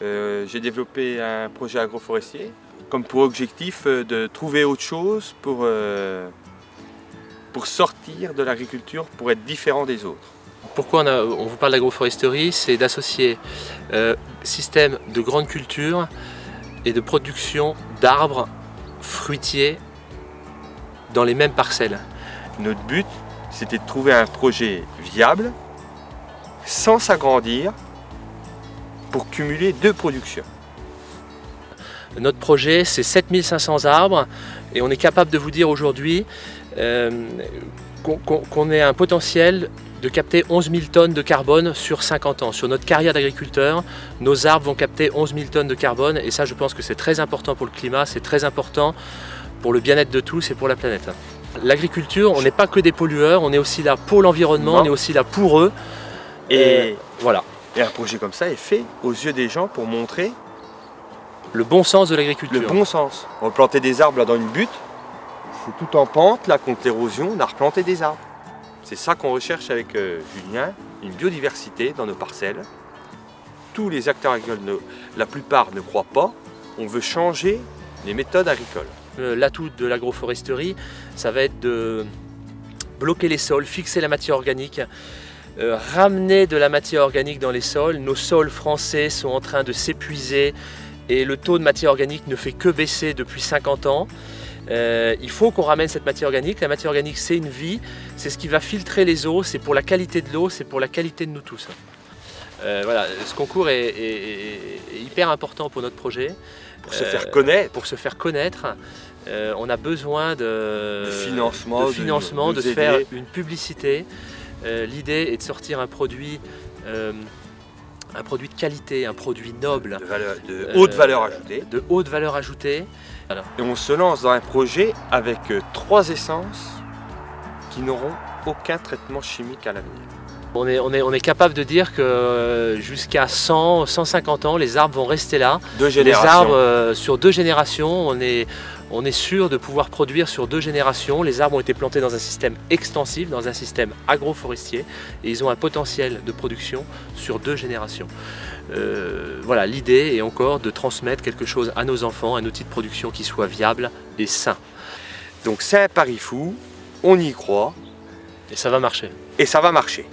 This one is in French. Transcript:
J'ai développé un projet agroforestier comme pour objectif de trouver autre chose pour sortir de l'agriculture, pour être différent des autres. Pourquoi on vous parle d'agroforesterie? C'est d'associer système de grande culture et de production d'arbres fruitiers dans les mêmes parcelles. Notre but, c'était de trouver un projet viable, sans s'agrandir, pour cumuler deux productions. Notre projet, c'est 7500 arbres et on est capable de vous dire aujourd'hui qu'on ait un potentiel de capter 11 000 tonnes de carbone sur 50 ans. Sur notre carrière d'agriculteur, nos arbres vont capter 11 000 tonnes de carbone et ça, je pense que c'est très important pour le climat, c'est très important pour le bien-être de tous et pour la planète. L'agriculture, on n'est pas que des pollueurs, on est aussi là pour l'environnement, on est aussi là pour eux. Et voilà. Et un projet comme ça est fait aux yeux des gens pour montrer le bon sens de l'agriculture. Le bon sens. On va planter des arbres là dans une butte, c'est tout en pente, là contre l'érosion, on a replanté des arbres. C'est ça qu'on recherche avec Julien, une biodiversité dans nos parcelles. Tous les acteurs agricoles, la plupart ne croient pas, on veut changer les méthodes agricoles. L'atout de l'agroforesterie, ça va être de bloquer les sols, fixer la matière organique, ramener de la matière organique dans les sols. Nos sols français sont en train de s'épuiser et le taux de matière organique ne fait que baisser depuis 50 ans. Il faut qu'on ramène cette matière organique. La matière organique, c'est une vie, c'est ce qui va filtrer les eaux, c'est pour la qualité de l'eau, c'est pour la qualité de nous tous. Voilà, ce concours est hyper important pour notre projet. Pour se faire connaître. Pour se faire connaître. On a besoin de financement, de se faire une publicité. L'idée est de sortir un produit de qualité, un produit noble. De haute valeur ajoutée. De haute valeur ajoutée. Voilà. Et on se lance dans un projet avec 3 essences qui n'auront aucun traitement chimique à l'avenir. On est capable de dire que jusqu'à 100, 150 ans, les arbres vont rester là. 2 générations. Les arbres, sur 2 générations, on est sûr de pouvoir produire sur 2 générations. Les arbres ont été plantés dans un système extensif, dans un système agroforestier, et ils ont un potentiel de production sur 2 générations. Voilà, l'idée est encore de transmettre quelque chose à nos enfants, un outil de production qui soit viable et sain. Donc c'est un pari fou, on y croit. Et ça va marcher. Et ça va marcher.